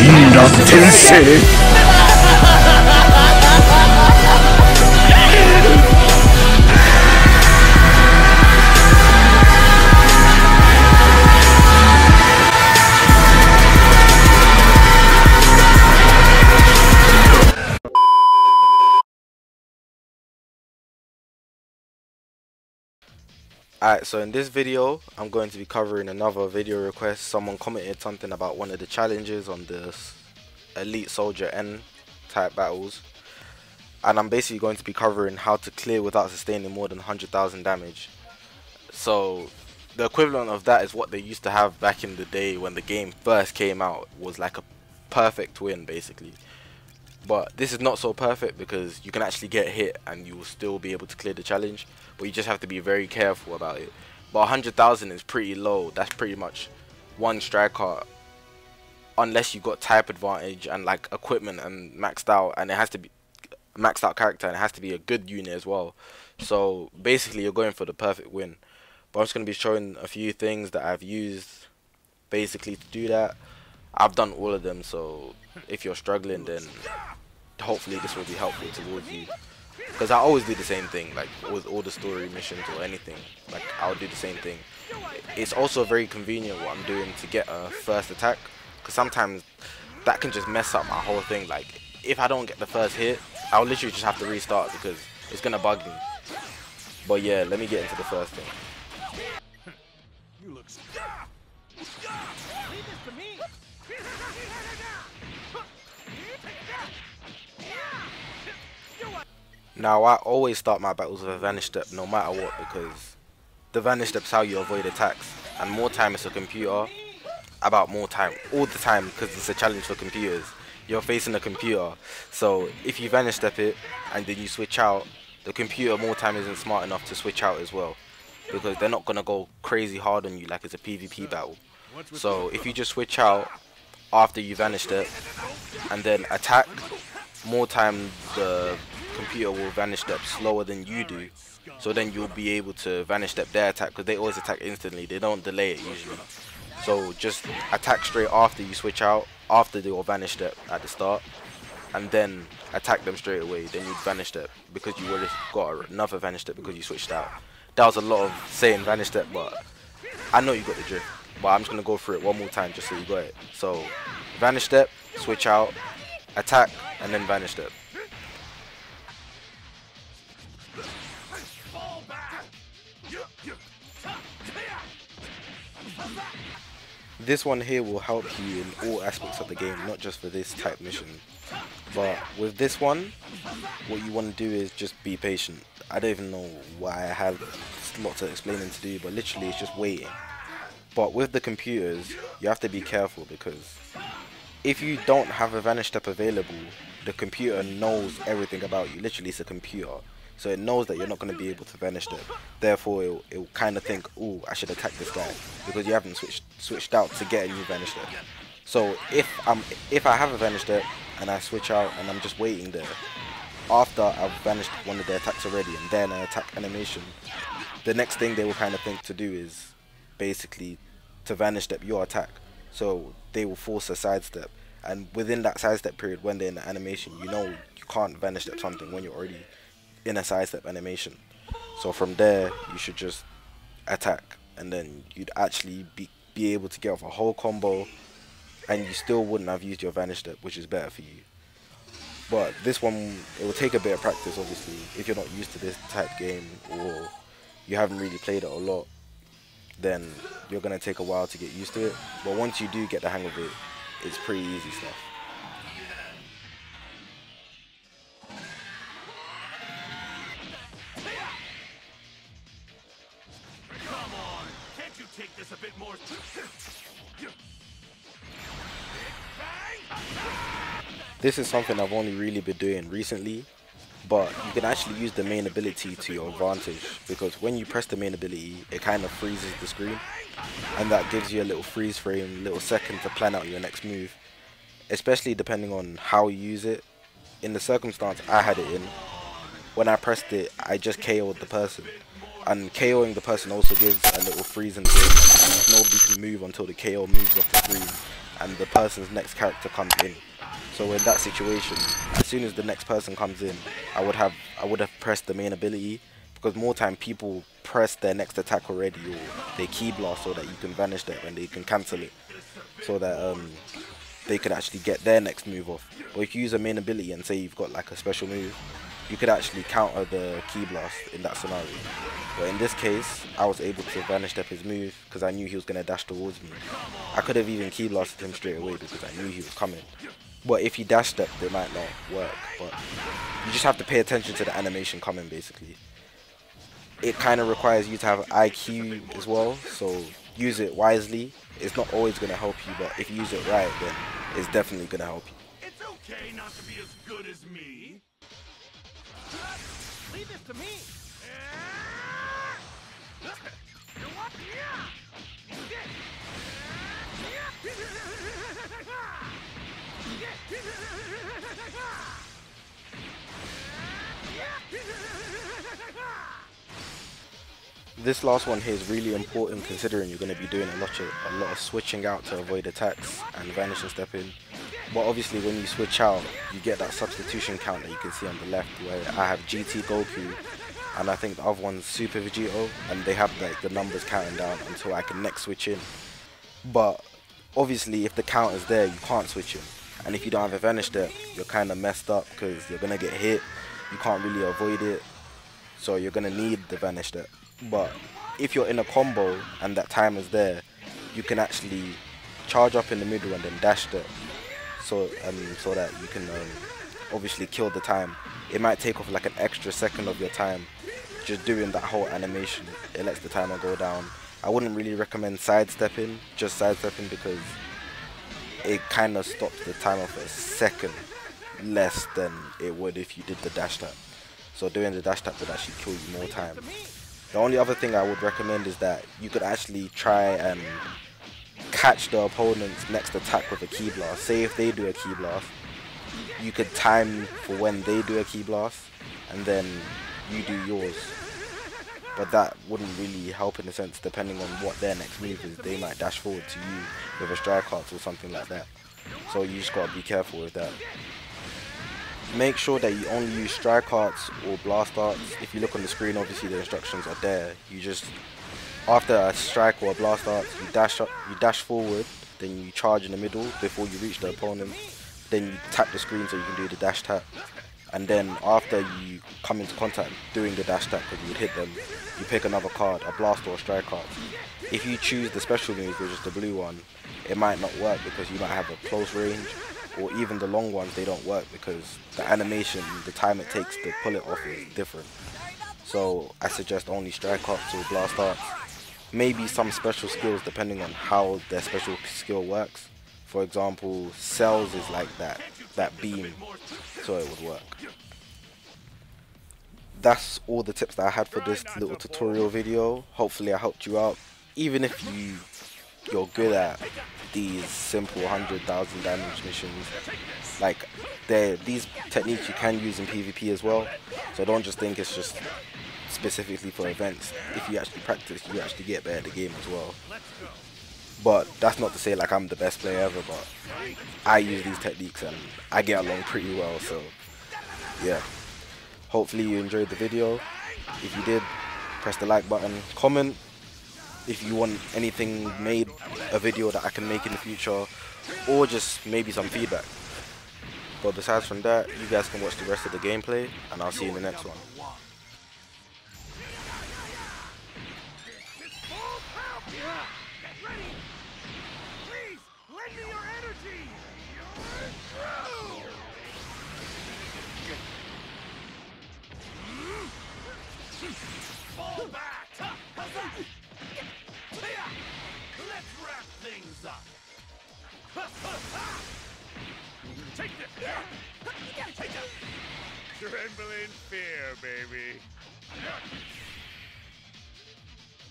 転生 Alright, so in this video, I'm going to be covering another video request. Someone commented something about one of the challenges on the Elite Soldier N type battles. And I'm basically going to be covering how to clear without sustaining more than 100,000 damage. So, the equivalent of that is what they used to have back in the day when the game first came out. Was like a perfect win, basically. But this is not so perfect because you can actually get hit and you will still be able to clear the challenge, but you just have to be very careful about it. But 100,000 is pretty low. That's pretty much one striker, unless you got type advantage and like equipment and maxed out, and it has to be maxed out character, and it has to be a good unit as well. So basically you're going for the perfect win. But I'm just going to be showing a few things that I've used basically to do that. I've done all of them, so if you're struggling, then hopefully this will be helpful towards you. Because I always do the same thing, like with all the story missions or anything, like I'll do the same thing. It's also very convenient what I'm doing to get a first attack, because sometimes that can just mess up my whole thing. Like if I don't get the first hit, I'll literally just have to restart because it's gonna bug me. But yeah, let me get into the first thing. You look Now I always start my battles with a vanish step no matter what, because the vanish step's how you avoid attacks, and more time it's a computer, about more time all the time, because it's a challenge for computers. You're facing a computer, so if you vanish step it and then you switch out, the computer more time isn't smart enough to switch out as well, because they're not gonna go crazy hard on you like it's a PvP battle. So if you just switch out after you vanish step and then attack, more time the computer will vanish step slower than you do, so then you'll be able to vanish step their attack, because they always attack instantly, they don't delay it usually. So just attack straight after you switch out, after your vanish step at the start, and then attack them straight away. Then you vanish step because you already got another vanish step because you switched out. That was a lot of saying vanish step, but I know you got the drift. But I'm just gonna go through it one more time just so you got it. So vanish step, switch out, attack, and then vanish step. This one here will help you in all aspects of the game, not just for this type mission. But with this one, what you want to do is just be patient. I don't even know why I have lots of explaining to do, but literally it's just waiting. But with the computers, you have to be careful, because if you don't have a vanish step available, the computer knows everything about you. Literally it's a computer. So it knows that you're not going to be able to vanish step. Therefore, it'll kind of think, "Oh, I should attack this guy," because you haven't switched out to get a new vanish step. So if I have a vanish step and I switch out and I'm just waiting there, after I've vanished one of their attacks already and then an attack animation, the next thing they will kind of think to do is basically to vanish step your attack. So they will force a sidestep, and within that sidestep period, when they're in the animation, you know you can't vanish step something when you're already in a sidestep animation. So from there you should just attack, and then you'd actually be able to get off a whole combo, and you still wouldn't have used your vanish step, which is better for you. But this one, it will take a bit of practice obviously. If you're not used to this type game, or you haven't really played it a lot, then you're gonna take a while to get used to it. But once you do get the hang of it, it's pretty easy stuff. take this a bit more. This is something I've only really been doing recently, but you can actually use the main ability to your advantage, because when you press the main ability, it kind of freezes the screen, and that gives you a little freeze frame, little second to plan out your next move, especially depending on how you use it. In the circumstance I had it in, when I pressed it, I just KO'd the person. And KOing the person also gives a little freeze in the game. Nobody can move until the KO moves off the screen and the person's next character comes in. So in that situation, as soon as the next person comes in, I would have pressed the main ability, because more time people press their next attack already, or they key blast, so that you can vanish them and they can cancel it, so that they can actually get their next move off. Or if you use a main ability and say you've got like a special move, you could actually counter the key blast in that scenario. But in this case, I was able to vanish step his move because I knew he was going to dash towards me. I could have even key blasted him straight away because I knew he was coming. But if he dash stepped, it might not work. But you just have to pay attention to the animation coming, basically. It kind of requires you to have IQ as well, so use it wisely. It's not always going to help you, but if you use it right, then it's definitely going to help you. It's okay not to be as good as me. Leave this to me. This last one here is really important, considering you're going to be doing a lot of switching out to avoid attacks and vanish and step in. But obviously when you switch out, you get that substitution count that you can see on the left, where I have GT Goku and I think the other one's Super Vegito, and they have like the numbers counting down until I can next switch in. But obviously if the count is there, you can't switch in, and if you don't have a vanish step, you're kind of messed up because you're going to get hit. You can't really avoid it, so you're going to need the vanish step. But if you're in a combo and that time is there, you can actually charge up in the middle and then dash step, so that you can obviously kill the time. It might take off like an extra second of your time just doing that whole animation. It lets the timer go down. I wouldn't really recommend sidestepping, just sidestepping, because it kind of stops the timer for a second less than it would if you did the dash tap. So doing the dash tap would actually kill you more time. The only other thing I would recommend is that you could actually try and catch the opponent's next attack with a key blast. Say if they do a key blast, you could time for when they do a key blast and then you do yours. But that wouldn't really help in a sense, depending on what their next move is. They might dash forward to you with a strike art or something like that. So you just gotta be careful with that. Make sure that you only use strike arts or blast arts. If you look on the screen, obviously the instructions are there. You just, after a strike or a blast art, you dash forward, then you charge in the middle before you reach the opponent. Then you tap the screen so you can do the dash tap. And then after you come into contact doing the dash tap, because you would hit them, you pick another card, a blast or a strike art. If you choose the special move, which is the blue one, it might not work because you might have a close range. Or even the long ones, they don't work because the animation, the time it takes to pull it off is different. So I suggest only strike arts or blast arts. Maybe some special skills depending on how their special skill works. For example, Cells is like that beam, so it would work. That's all the tips that I had for this little tutorial video. Hopefully I helped you out. Even if you're good at these simple 100,000 damage missions, like these techniques you can use in PvP as well, so don't just think it's just specifically for events. If you actually practice, you actually get better at the game as well. But that's not to say like I'm the best player ever, but I use these techniques and I get along pretty well. So yeah, hopefully you enjoyed the video. If you did, press the like button, comment if you want anything made, a video that I can make in the future, or just maybe some feedback. But besides from that, you guys can watch the rest of the gameplay, and I'll see you in the next one. Fall back! Let's wrap things up! Take this! Take it! Tremble in fear, baby!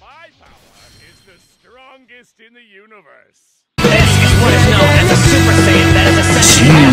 My power is the strongest in the universe! This is what is known as a Super Saiyan that is essentially